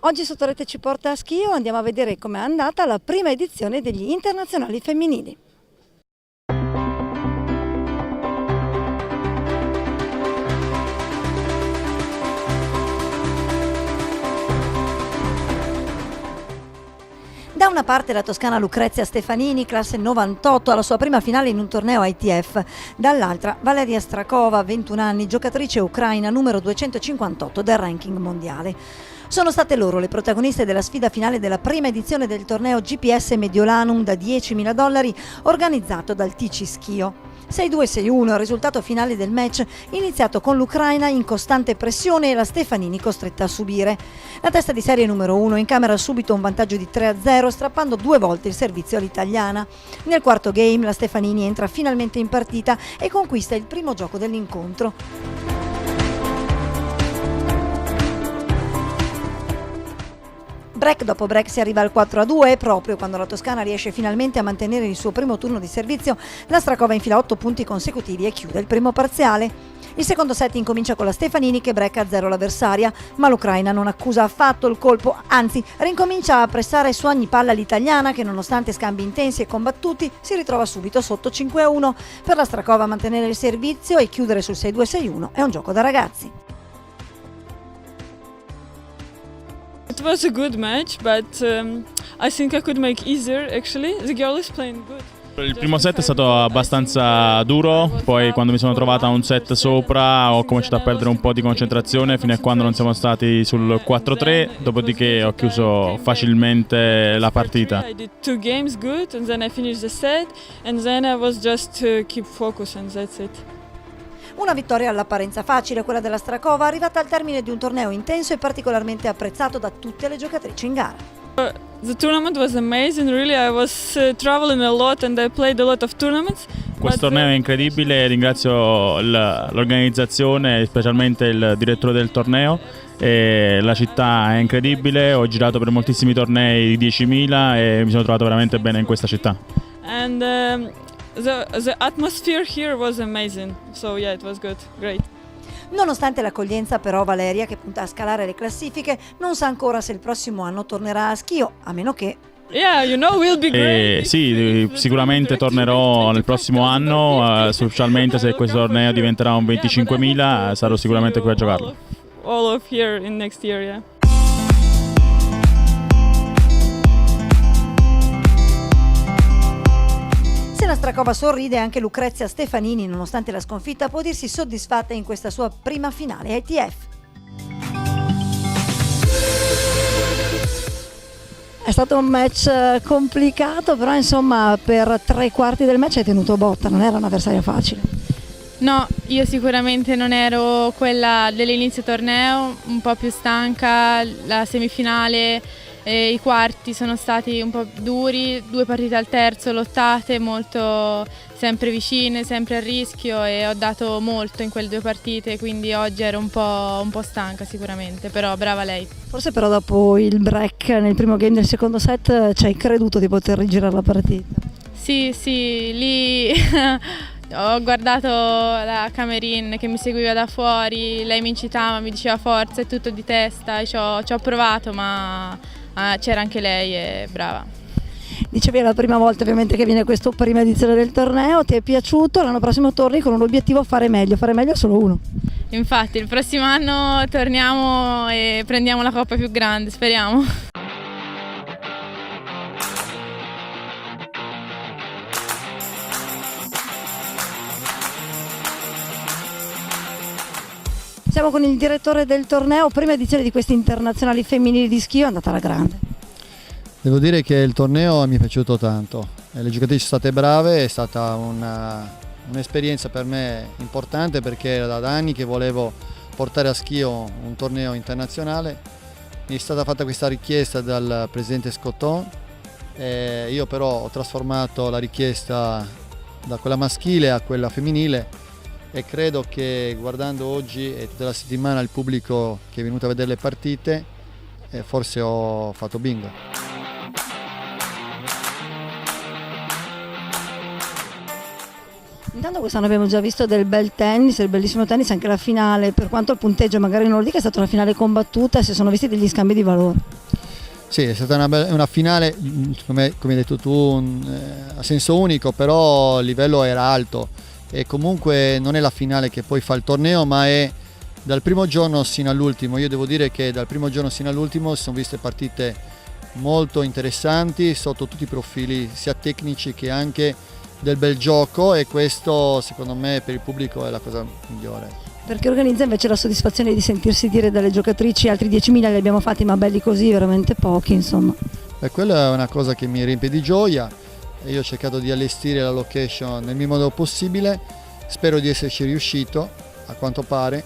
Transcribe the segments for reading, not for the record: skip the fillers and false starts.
Oggi Sottorete ci porta a Schio, andiamo a vedere com'è andata la prima edizione degli internazionali femminili. Da una parte la toscana Lucrezia Stefanini, classe 98, alla sua prima finale in un torneo ITF, dall'altra Valeria Strakova, 21 anni, giocatrice ucraina numero 258 del ranking mondiale. Sono state loro le protagoniste della sfida finale della prima edizione del torneo GPS Mediolanum da $10.000 organizzato dal TC Schio. 6-2-6-1 il risultato finale del match, iniziato con l'Ucraina in costante pressione e la Stefanini costretta a subire. La testa di serie numero 1 incamera subito un vantaggio di 3-0, strappando 2 volte il servizio all'italiana. Nel quarto game la Stefanini entra finalmente in partita e conquista il primo gioco dell'incontro. Break dopo break si arriva al 4-2 e proprio quando la toscana riesce finalmente a mantenere il suo primo turno di servizio, la Strakova infila 8 punti consecutivi e chiude il primo parziale. Il secondo set incomincia con la Stefanini che break a 0 l'avversaria, ma l'Ucraina non accusa affatto il colpo, anzi rincomincia a pressare su ogni palla l'italiana che nonostante scambi intensi e combattuti si ritrova subito sotto 5-1. Per la Strakova mantenere il servizio e chiudere sul 6-2-6-1 è un gioco da ragazzi. It was a good match, but I think I could make easier actually. The girl is playing good. Il primo set è stato abbastanza duro, poi quando mi sono trovata un set sopra ho cominciato a perdere un po' di concentrazione fino a quando non siamo stati sul 4-3, dopodiché ho chiuso facilmente la partita. I did 2 games good and then I finished the set and then I was just to keep focus and that's it. Una vittoria all'apparenza facile, quella della Strakova, arrivata al termine di un torneo intenso e particolarmente apprezzato da tutte le giocatrici in gara. The tournament was amazing, really. I was traveling a lot and I played a lot of tournaments. Questo torneo è incredibile, ringrazio l'organizzazione, specialmente il direttore del torneo. La città è incredibile, ho girato per moltissimi tornei di 10.000 e mi sono trovato veramente bene in questa città. And the atmosphere here was amazing, so yeah, it was good, great. Nonostante l'accoglienza però Valeria, che punta a scalare le classifiche, non sa ancora se il prossimo anno tornerà a Schio, a meno che... Yeah, you know, we'll be great. Sì, sicuramente tornerò nel prossimo anno, specialmente se questo torneo diventerà un 25.000, sarò sicuramente qui a giocarlo. All of here in next year, yeah. Se la Strakova sorride, anche Lucrezia Stefanini, nonostante la sconfitta, può dirsi soddisfatta in questa sua prima finale ITF. È stato un match complicato, però insomma per 3/4 del match hai tenuto botta, non era un avversario facile. No, io sicuramente non ero quella dell'inizio torneo, un po' più stanca, la semifinale e i quarti sono stati un po' duri, 2 partite al terzo, lottate, molto sempre vicine, sempre a rischio e ho dato molto in quelle 2 partite, quindi oggi ero un po' stanca sicuramente, però brava lei. Forse però dopo il break nel primo game del secondo set ci hai creduto di poter rigirare la partita? Sì, lì ho guardato la Camerin che mi seguiva da fuori, lei mi incitava, mi diceva forza, è tutto di testa, ci ho provato ma c'era anche lei e brava. Dicevi è la prima volta ovviamente che viene questa prima edizione del torneo, ti è piaciuto? L'anno prossimo torni con un obiettivo fare meglio è solo uno. Infatti il prossimo anno torniamo e prendiamo la coppa più grande, speriamo. Siamo con il direttore del torneo, prima edizione di questi internazionali femminili di Schio, è andata alla grande. Devo dire che il torneo mi è piaciuto tanto, le giocatrici sono state brave, è stata un'esperienza per me importante perché era da anni che volevo portare a Schio un torneo internazionale, mi è stata fatta questa richiesta dal presidente Scotton, io però ho trasformato la richiesta da quella maschile a quella femminile e credo che guardando oggi e tutta la settimana il pubblico che è venuto a vedere le partite forse ho fatto bingo. Intanto quest'anno abbiamo già visto del bel tennis, del bellissimo tennis, anche la finale, per quanto il punteggio magari non lo dica, è stata una finale combattuta, si sono visti degli scambi di valore. Sì, è stata una finale, come hai detto tu, a senso unico, però il livello era alto e comunque non è la finale che poi fa il torneo, ma è dal primo giorno sino all'ultimo. Io devo dire che dal primo giorno sino all'ultimo si sono viste partite molto interessanti sotto tutti i profili, sia tecnici che anche del bel gioco, e questo secondo me per il pubblico è la cosa migliore. Perché organizza invece la soddisfazione di sentirsi dire dalle giocatrici altri 10.000 li abbiamo fatti, ma belli così, veramente pochi, insomma. E quella è una cosa che mi riempie di gioia e io ho cercato di allestire la location nel mio modo possibile, spero di esserci riuscito a quanto pare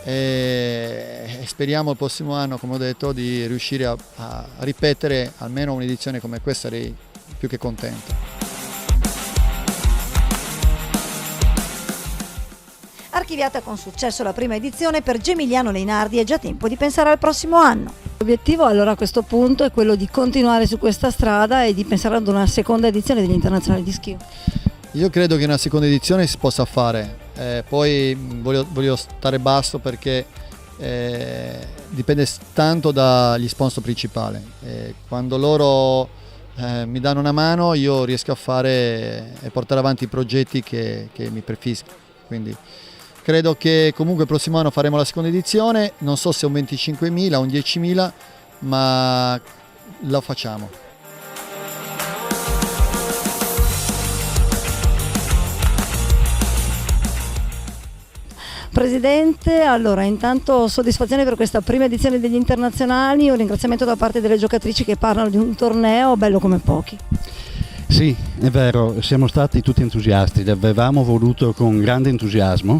e speriamo il prossimo anno, come ho detto, di riuscire a ripetere almeno un'edizione come questa. Sarei più che contento. Archiviata con successo la prima edizione, per Gemiliano Leinardi è già tempo di pensare al prossimo anno. L'obiettivo allora a questo punto è quello di continuare su questa strada e di pensare ad una seconda edizione degli internazionali di Schio. Io credo che una seconda edizione si possa fare, poi voglio stare basso perché dipende tanto dagli sponsor principali. Quando loro mi danno una mano io riesco a fare e portare avanti i progetti che mi prefisco. Quindi credo che comunque il prossimo anno faremo la seconda edizione, non so se un 25.000 o un 10.000, ma lo facciamo. Presidente, allora intanto soddisfazione per questa prima edizione degli internazionali, un ringraziamento da parte delle giocatrici che parlano di un torneo bello come pochi. Sì, è vero, siamo stati tutti entusiasti, l'avevamo voluto con grande entusiasmo,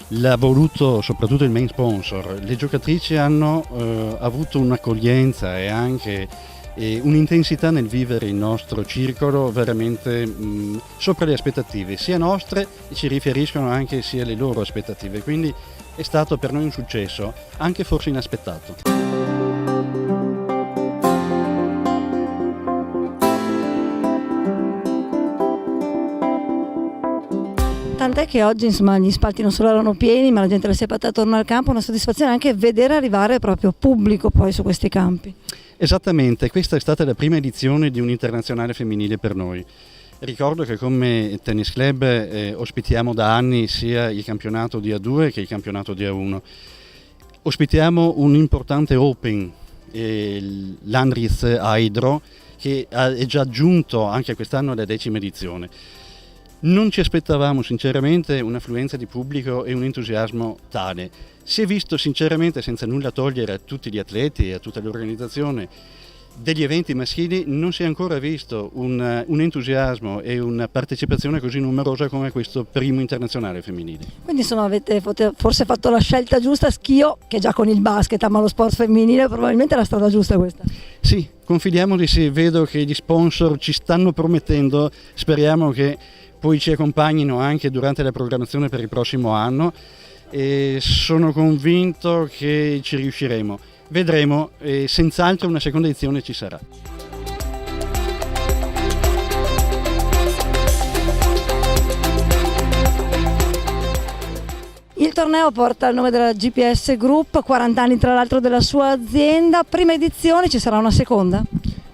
l'ha voluto soprattutto il main sponsor. Le giocatrici hanno avuto un'accoglienza e anche un'intensità nel vivere il nostro circolo veramente sopra le aspettative, sia nostre, e ci riferiscono anche sia alle loro aspettative, quindi è stato per noi un successo, anche forse inaspettato. Tant'è che oggi insomma gli spalti non solo erano pieni, ma la gente le si è fatta attorno al campo, una soddisfazione anche vedere arrivare proprio pubblico poi su questi campi. Esattamente, questa è stata la prima edizione di un internazionale femminile per noi. Ricordo che come tennis club ospitiamo da anni sia il campionato di A2 che il campionato di A1. Ospitiamo un importante Open, l'Andritz Hydro, che è già giunto anche quest'anno alla 10ª edizione. Non ci aspettavamo sinceramente un'affluenza di pubblico e un entusiasmo tale. Si è visto sinceramente, senza nulla togliere a tutti gli atleti e a tutta l'organizzazione degli eventi maschili, non si è ancora visto un entusiasmo e una partecipazione così numerosa come questo primo internazionale femminile. Quindi insomma avete forse fatto la scelta giusta. Schio, che già con il basket ama lo sport femminile, probabilmente è la strada giusta questa. Sì, confidiamo di sì, vedo che gli sponsor ci stanno promettendo, speriamo che poi ci accompagnino anche durante la programmazione per il prossimo anno e sono convinto che ci riusciremo. Vedremo, e senz'altro una seconda edizione ci sarà. Il torneo porta il nome della GPS Group, 40 anni tra l'altro della sua azienda. Prima edizione, ci sarà una seconda?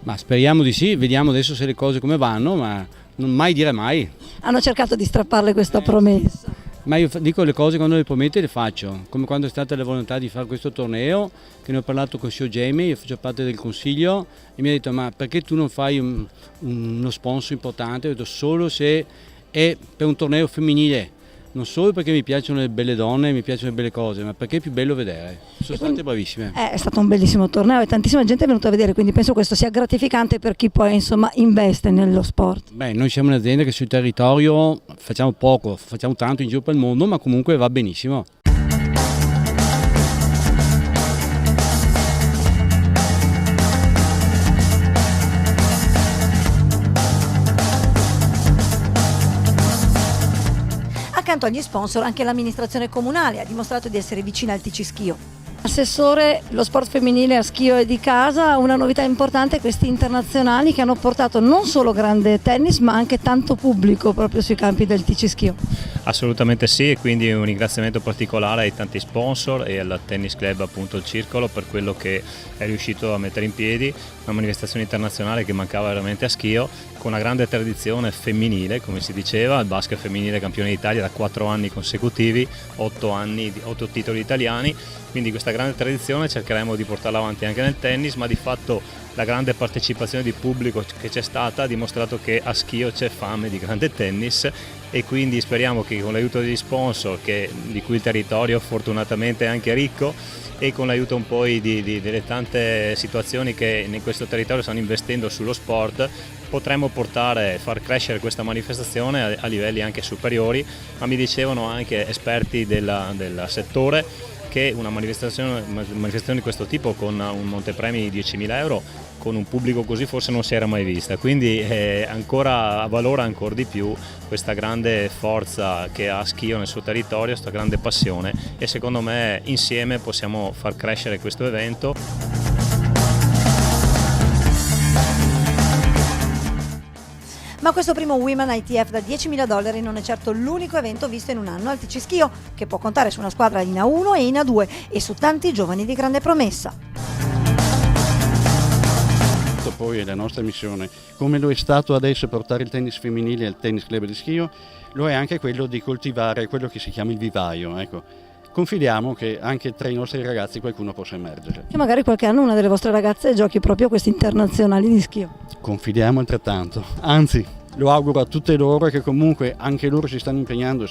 Ma speriamo di sì, vediamo adesso se le cose come vanno, ma non mai dire mai. Hanno cercato di strapparle questa promessa. Ma io dico le cose quando le prometto e le faccio, come quando è stata la volontà di fare questo torneo, che ne ho parlato con il signor Jamie, io faccio parte del consiglio e mi ha detto ma perché tu non fai uno sponsor importante? Ho detto solo se è per un torneo femminile, non solo perché mi piacciono le belle donne, mi piacciono le belle cose, ma perché è più bello vedere. Sono state bravissime. È stato un bellissimo torneo e tantissima gente è venuta a vedere, quindi penso questo sia gratificante per chi poi insomma investe nello sport. Beh, noi siamo un'azienda che sul territorio facciamo poco, facciamo tanto in giro per il mondo, ma comunque va benissimo. Accanto agli sponsor anche l'amministrazione comunale ha dimostrato di essere vicina al TC Schio. Assessore, lo sport femminile a Schio è di casa, una novità importante questi internazionali che hanno portato non solo grande tennis ma anche tanto pubblico proprio sui campi del TC Schio. Assolutamente sì, e quindi un ringraziamento particolare ai tanti sponsor e al tennis club appunto il Circolo per quello che è riuscito a mettere in piedi, una manifestazione internazionale che mancava veramente a Schio, con una grande tradizione femminile, come si diceva, il basket femminile campione d'Italia da 4 anni consecutivi, 8 titoli italiani, quindi questa grande tradizione cercheremo di portarla avanti anche nel tennis, ma di fatto la grande partecipazione di pubblico che c'è stata ha dimostrato che a Schio c'è fame di grande tennis e quindi speriamo che con l'aiuto degli sponsor, di cui il territorio fortunatamente è anche ricco, e con l'aiuto un po' delle tante situazioni che in questo territorio stanno investendo sullo sport, potremmo far crescere questa manifestazione a livelli anche superiori, ma mi dicevano anche esperti del settore che una manifestazione di questo tipo con un montepremi di 10.000 euro con un pubblico così forse non si era mai vista, quindi valora ancora di più questa grande forza che ha Schio nel suo territorio, questa grande passione, e secondo me insieme possiamo far crescere questo evento. Ma questo primo Women ITF da $10.000 non è certo l'unico evento visto in un anno al TC Schio, che può contare su una squadra in A1 e in A2 e su tanti giovani di grande promessa. Poi è la nostra missione, come lo è stato adesso portare il tennis femminile al tennis club di Schio, lo è anche quello di coltivare quello che si chiama il vivaio. Ecco. Confidiamo che anche tra i nostri ragazzi qualcuno possa emergere. Che magari qualche anno una delle vostre ragazze giochi proprio a questi internazionali di Schio. Confidiamo altrettanto, anzi lo auguro a tutte loro che comunque anche loro si stanno impegnando.